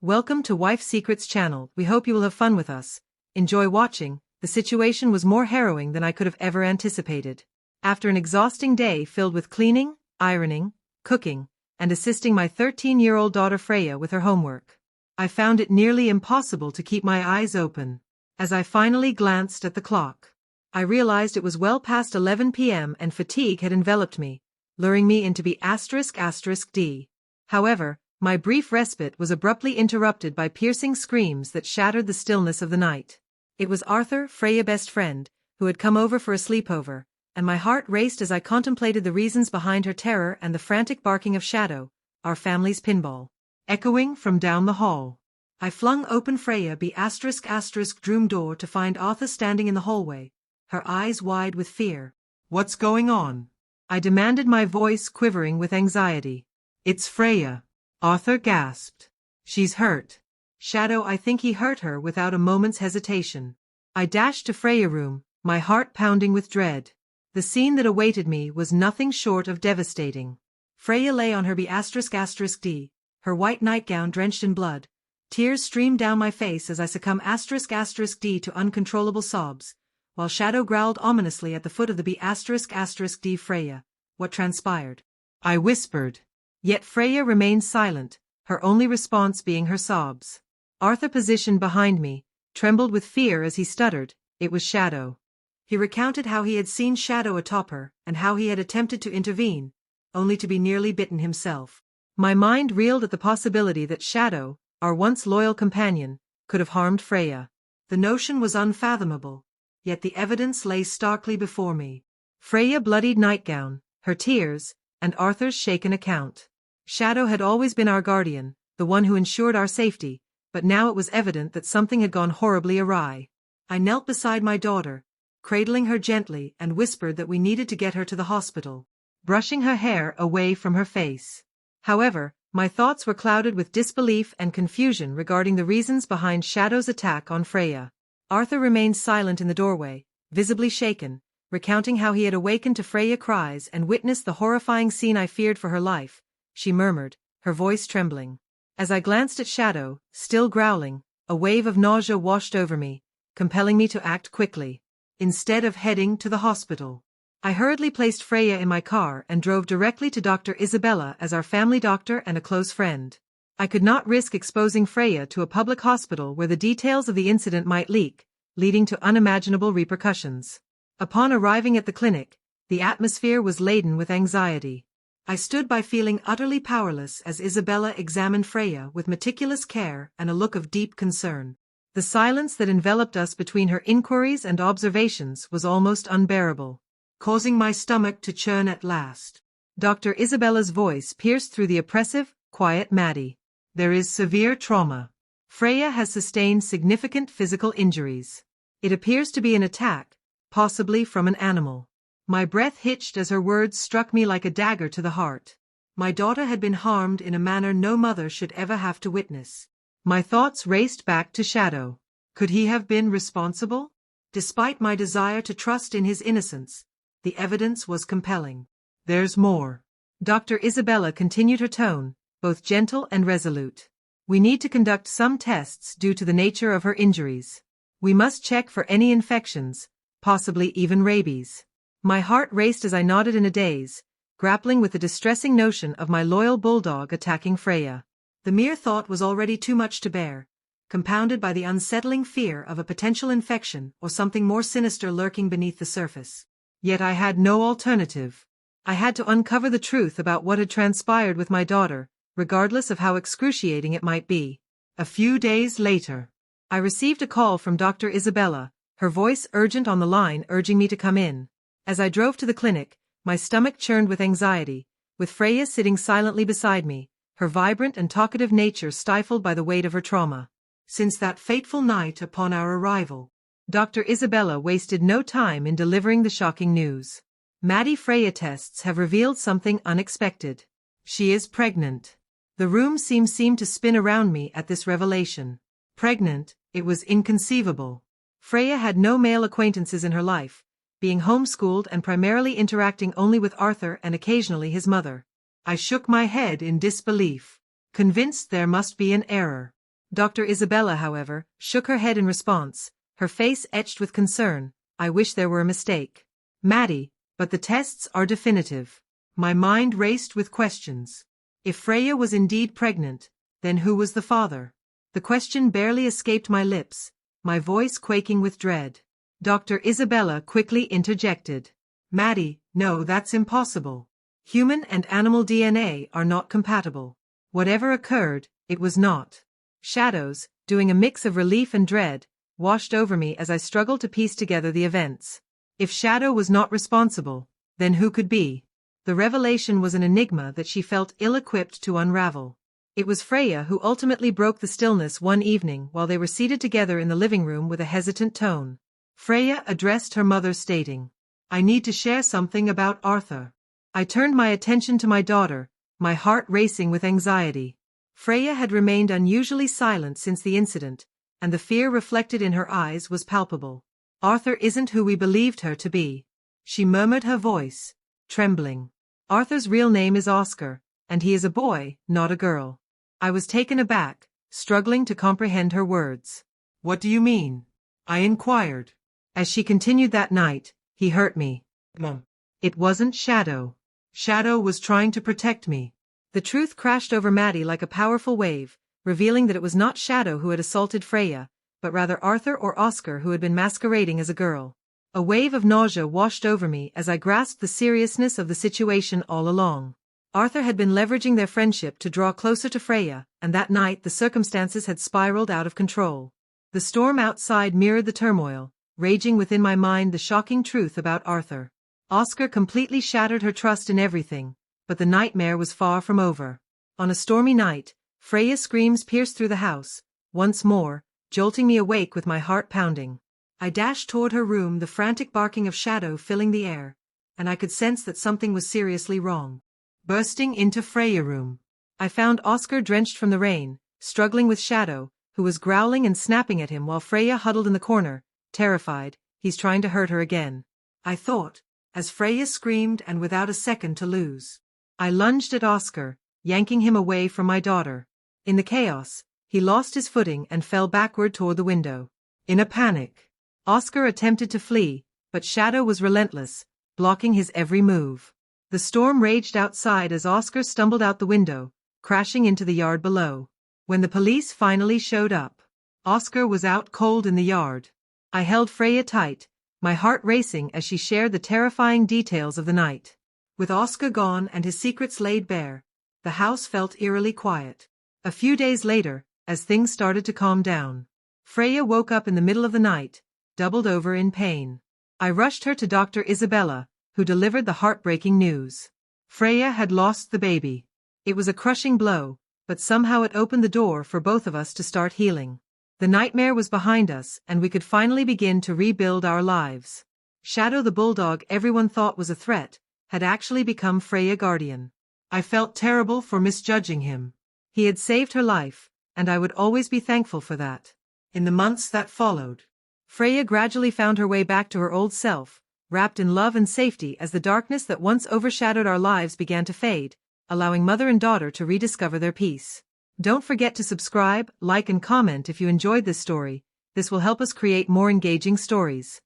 Welcome to Wife Secrets channel. We hope you will have fun with us. Enjoy watching. The situation was more harrowing than I could have ever anticipated. After an exhausting day filled with cleaning, ironing, cooking, and assisting my 13-year-old daughter Freya with her homework, I found it nearly impossible to keep my eyes open. As I finally glanced at the clock, I realized it was well past 11 p.m. and fatigue had enveloped me, luring me into B***D. However, my brief respite was abruptly interrupted by piercing screams that shattered the stillness of the night. It was Arthur, Freya's best friend, who had come over for a sleepover, and my heart raced as I contemplated the reasons behind her terror and the frantic barking of Shadow, our family's pinball, echoing from down the hall. I flung open Freya's B***room door to find Arthur standing in the hallway, her eyes wide with fear. "What's going on?" I demanded, my voice quivering with anxiety. "It's Freya," Arthur gasped. "She's hurt." "Shadow, I think he hurt her," without a moment's hesitation. I dashed to Freya's room, my heart pounding with dread. The scene that awaited me was nothing short of devastating. Freya lay on her B***D, her white nightgown drenched in blood. Tears streamed down my face as I succumbed **D to uncontrollable sobs, while Shadow growled ominously at the foot of the B***D. "Freya, what transpired?" I whispered. Yet Freya remained silent, her only response being her sobs. Arthur, positioned behind me, trembled with fear as he stuttered, "It was Shadow." He recounted how he had seen Shadow atop her, and how he had attempted to intervene, only to be nearly bitten himself. My mind reeled at the possibility that Shadow, our once loyal companion, could have harmed Freya. The notion was unfathomable, yet the evidence lay starkly before me. Freya's bloodied nightgown, her tears, and Arthur's shaken account. Shadow had always been our guardian, the one who ensured our safety, but now it was evident that something had gone horribly awry. I knelt beside my daughter, cradling her gently, and whispered that we needed to get her to the hospital, brushing her hair away from her face. However, my thoughts were clouded with disbelief and confusion regarding the reasons behind Shadow's attack on Freya. Arthur remained silent in the doorway, visibly shaken, recounting how he had awakened to Freya's cries and witnessed the horrifying scene. "I feared for her life," she murmured, her voice trembling. As I glanced at Shadow, still growling, a wave of nausea washed over me, compelling me to act quickly. Instead of heading to the hospital, I hurriedly placed Freya in my car and drove directly to Dr. Isabella as our family doctor and a close friend. I could not risk exposing Freya to a public hospital where the details of the incident might leak, leading to unimaginable repercussions. Upon arriving at the clinic, the atmosphere was laden with anxiety. I stood by feeling utterly powerless as Isabella examined Freya with meticulous care and a look of deep concern. The silence that enveloped us between her inquiries and observations was almost unbearable, causing my stomach to churn at last. Dr. Isabella's voice pierced through the oppressive, quiet Maddie. "There is severe trauma. Freya has sustained significant physical injuries. It appears to be an attack, possibly from an animal." My breath hitched as her words struck me like a dagger to the heart. My daughter had been harmed in a manner no mother should ever have to witness. My thoughts raced back to Shadow. Could he have been responsible? Despite my desire to trust in his innocence, the evidence was compelling. "There's more." Dr. Isabella continued, her tone both gentle and resolute. "We need to conduct some tests due to the nature of her injuries. We must check for any infections, possibly even rabies." My heart raced as I nodded in a daze, grappling with the distressing notion of my loyal bulldog attacking Freya. The mere thought was already too much to bear, compounded by the unsettling fear of a potential infection or something more sinister lurking beneath the surface. Yet I had no alternative. I had to uncover the truth about what had transpired with my daughter, regardless of how excruciating it might be. A few days later, I received a call from Dr. Isabella, her voice urgent on the line, urging me to come in. As I drove to the clinic, my stomach churned with anxiety, with Freya sitting silently beside me, her vibrant and talkative nature stifled by the weight of her trauma. Since that fateful night upon our arrival, Dr. Isabella wasted no time in delivering the shocking news. "Maddie, Freya tests have revealed something unexpected. She is pregnant." The room seemed to spin around me at this revelation. Pregnant, it was inconceivable. Freya had no male acquaintances in her life, being homeschooled and primarily interacting only with Arthur and occasionally his mother. I shook my head in disbelief, convinced there must be an error. Dr. Isabella, however, shook her head in response, her face etched with concern. I wish there were a mistake. Maddie, but the tests are definitive. My mind raced with questions. If Freya was indeed pregnant, then who was the father? The question barely escaped my lips, my voice quaking with dread. Dr. Isabella quickly interjected. Maddie, no, that's impossible. Human and animal DNA are not compatible. Whatever occurred, it was not. Shadows, doing a mix of relief and dread, washed over me as I struggled to piece together the events. If Shadow was not responsible, then who could be? The revelation was an enigma that she felt ill-equipped to unravel. It was Freya who ultimately broke the stillness one evening while they were seated together in the living room with a hesitant tone. Freya addressed her mother stating, "I need to share something about Arthur." I turned my attention to my daughter, my heart racing with anxiety. Freya had remained unusually silent since the incident, and the fear reflected in her eyes was palpable. "Arthur isn't who we believed her to be," she murmured, her voice trembling. "Arthur's real name is Oscar, and he is a boy, not a girl." I was taken aback, struggling to comprehend her words. "What do you mean?" I inquired. As she continued, "That night, he hurt me. Mom. It wasn't Shadow. Shadow was trying to protect me." The truth crashed over Maddie like a powerful wave, revealing that it was not Shadow who had assaulted Freya, but rather Arthur or Oscar who had been masquerading as a girl. A wave of nausea washed over me as I grasped the seriousness of the situation all along. Arthur had been leveraging their friendship to draw closer to Freya, and that night the circumstances had spiraled out of control. The storm outside mirrored the turmoil, raging within my mind the shocking truth about Arthur. Oscar completely shattered her trust in everything, but the nightmare was far from over. On a stormy night, Freya's screams pierced through the house, once more, jolting me awake with my heart pounding. I dashed toward her room, the frantic barking of Shadow filling the air, and I could sense that something was seriously wrong. Bursting into Freya's room, I found Oscar drenched from the rain, struggling with Shadow, who was growling and snapping at him while Freya huddled in the corner, terrified. "He's trying to hurt her again," I thought, as Freya screamed, and without a second to lose, I lunged at Oscar, yanking him away from my daughter. In the chaos, he lost his footing and fell backward toward the window. In a panic, Oscar attempted to flee, but Shadow was relentless, blocking his every move. The storm raged outside as Oscar stumbled out the window, crashing into the yard below. When the police finally showed up, Oscar was out cold in the yard. I held Freya tight, my heart racing as she shared the terrifying details of the night. With Oscar gone and his secrets laid bare, the house felt eerily quiet. A few days later, as things started to calm down, Freya woke up in the middle of the night, doubled over in pain. I rushed her to Dr. Isabella, who delivered the heartbreaking news. Freya had lost the baby. It was a crushing blow, but somehow it opened the door for both of us to start healing. The nightmare was behind us, and we could finally begin to rebuild our lives. Shadow, the bulldog everyone thought was a threat, had actually become Freya's guardian. I felt terrible for misjudging him. He had saved her life, and I would always be thankful for that. In the months that followed, Freya gradually found her way back to her old self, wrapped in love and safety as the darkness that once overshadowed our lives began to fade, allowing mother and daughter to rediscover their peace. Don't forget to subscribe, like and comment if you enjoyed this story. This will help us create more engaging stories.